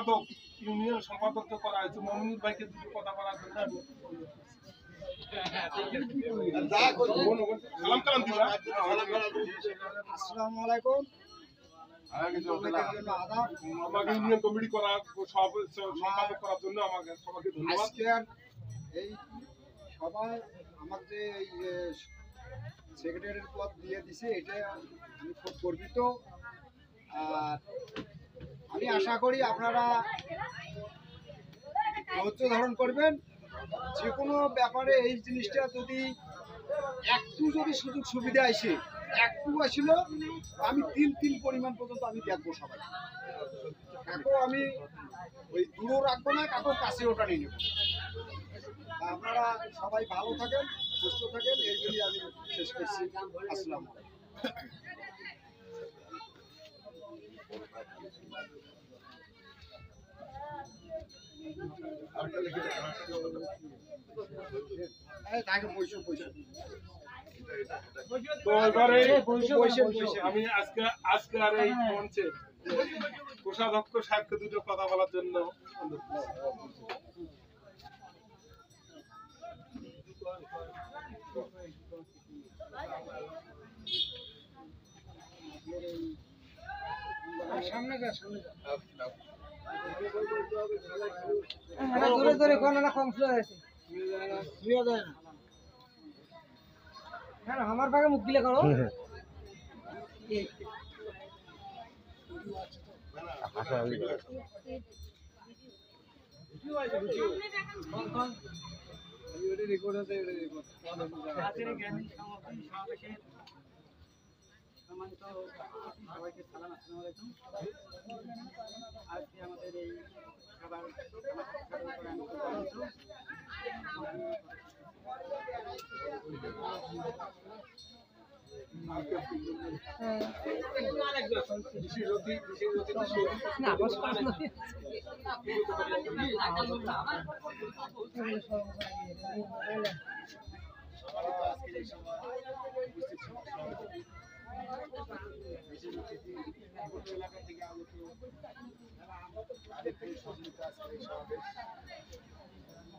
সম্পাদক ইউনিয়ন সম্পাদক করা হয়েছে মমিনুর ভাইকে দুটো কথা বলার জন্য আসসালামু আলাইকুম। আমাকে ইউনিয়ন কমিটি করা সম্পাদক করার জন্য আমাকে সবাইকে ধন্যবাদ। এই সবাই আমাকে এই সেক্রেটারির পদ দিয়ে দিছে, এটা আমি খুব গর্বিত। আর আমি আশা করি আপনারা ধৈর্য ধারণ করবেন। যে কোনো ব্যাপারে এই জিনিসটা যদি একটু সুযোগ সুবিধা আসে, একটু আসিল আমি তিন পরিমাণ পর্যন্ত আমি দেখবো সবাই। কাকো আমি ওই দূরও রাখবো না, কাকো কাছে ওটা নিয়ে নেব। আপনারা সবাই ভালো থাকেন, সুস্থ থাকেন, এইগুলি আমি শেষ করছি। আসসালামু আলাইকুম। তো এবারে আমি আজকে আর এই মঞ্চে কোষাধ্যক্ষ সাহেবকে দুটো কথা বলার জন্য সামনে যা, সামনে যা। জোরে জোরে কোন না কম স্লো আছে শুয়ে যায় না। হ্যাঁ আমার ভাগে মুখ দিলে করো রেকর্ড আছে, রেকর্ড সম্মানিত সবাইকে সালাম, আসসালামু আলাইকুম। আজকে আমাদের এই সবার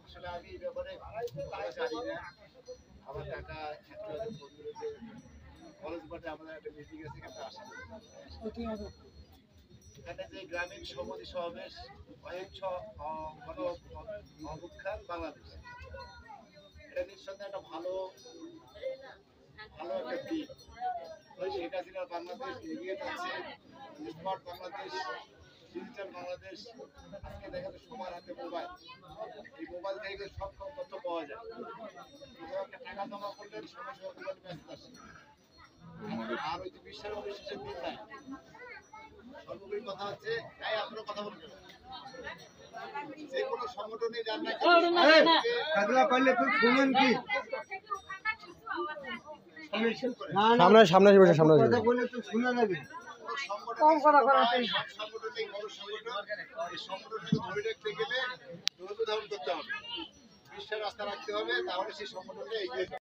আসলে আমি এই ব্যাপারে জানি না। আমার টাকা কলেজ পাঠে আমাদের একটা মিটিং আছে, এখানে আসা এখানে যে গ্রামীণ সমিতি সমাবেশ অহিংস অবক্ষান বাংলাদেশ, এটা নিঃসন্দেহে একটা ভালো একটা দিক। এটা ছিল বাংলাদেশ এগিয়ে যাচ্ছে, স্মার্ট বাংলাদেশ, ডিজিটাল বাংলাদেশ। আজকে দেখা যায় সবার হাতে মোবাইল, এই মোবাইল থেকে সব তথ্য পাওয়া যায়। একটা টাকা জমা করলে সময় সময় মোবাইল মেসেজ আসে। আর ওই যে বিশ্বের অবিশ্বাসের দিন নাই। সর্বোপরি কথা হচ্ছে, তাই আপনারা কথা বলবেন, যে কোনো সংগঠনে যান না সামনে সামনে কম কথা করা বিশ্বাস রাস্তা রাখতে হবে, তাহলে সেই সংগঠনটা এগিয়ে যাবে।